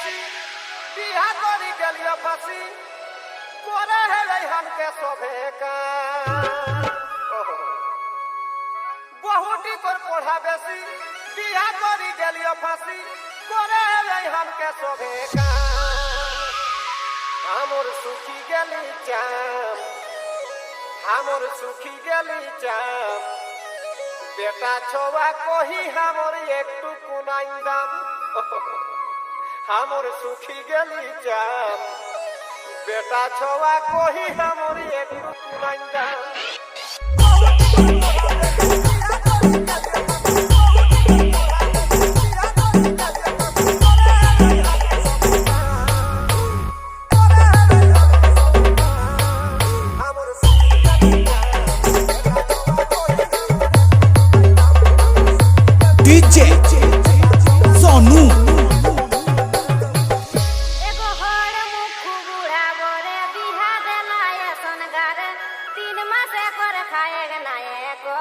बेसी बिहा करी गेलियो फसी कोरे है रैहन के शोभे का बहुटी कर पढ़ा बेसी बिहा करी गेलियो फसी कोरे है रैहन के शोभे का हमर सुखी गेली चाम हमर सुखी गेली चाम बेटा छोवा कोही हमर एकटू कुनाइन दाम हमर सुखी गेली चाम बेटा छोवा कोही हमर एकटू कुनाइन दाम DJ सोनू एगो हर मुख बूढ़ा बोरे बिहा देला ये सोनगार 3 मास कर खाएगा ना एको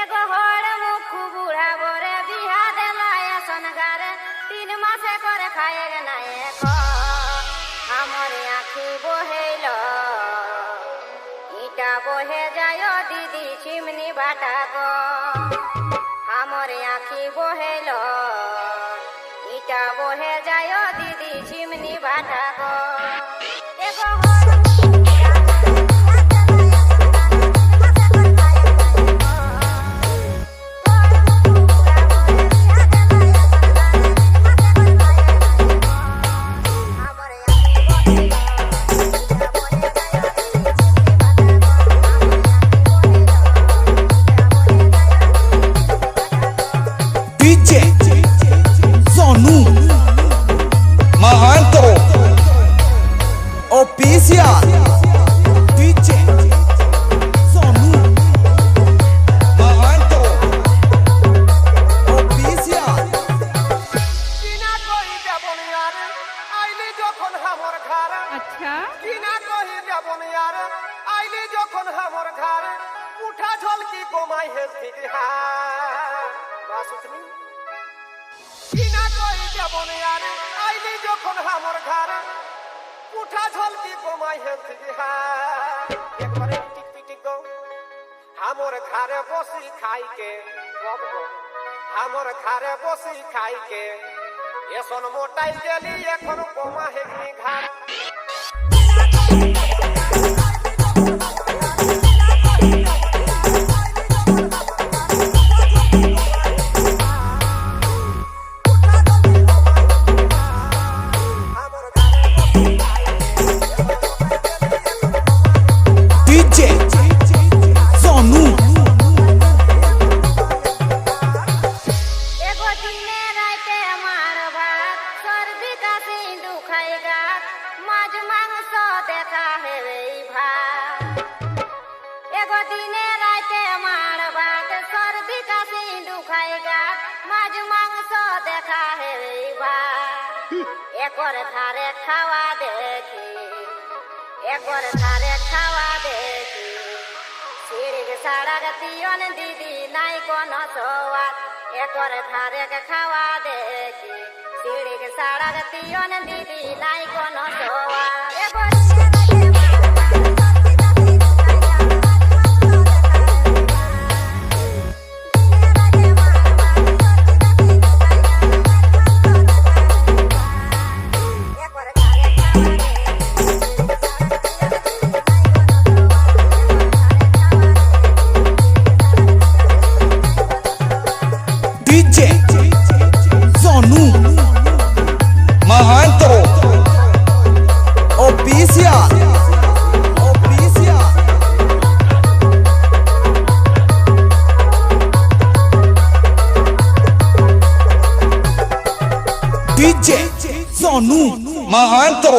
एगो हर मुख बूढ़ा बोरे बिहा देला ये सोनगार 3 मास कर खाएगा ना एको हमर आँखी बोहेलो ईटा बोहे जायो दीदी चिमनी बाटा को हमर आँखी बोहेलो ईटा बोहे जायो दीदी चिमनी बाटा को एगो DJ Sonu Mahanto official DJ Sonu Mahanto official किना कोही देबन यार आइली जखन हमर घर अच्छा किना कोही देबन यार आइली जखन हमर घर उठा झलकी गोमाई हे सिगहार बासुतनी किना कोही देबन यार आइली जखन हमर घर उठा झलकी गोमाई हे सिगहार एक बार टिक टिक गो हमर घरे बसी खाई के कब गो हमर घरे बसी खाई के एसन मोटाई गेली এখন গোমা হেগনি ঘাড় DJ सोनू एगो दिने राते हमार भात सर्दी का सिंधु खाएगा माज मांस देखा है वे भात एगो दिने राते हमार भात सर्दी का सिंधु खाएगा माज मांस देखा है वे भात एकर धारे खावा देखी एकर धारे खावा देखी सिरिग सड़क तियन दीदी नाई कोनो सोवात एकर धारे के खावा देखी सिरिग सड़क तियन दीदी नाई कोनो सोवात एगो DJ Sonu Mahanto official DJ Sonu Mahanto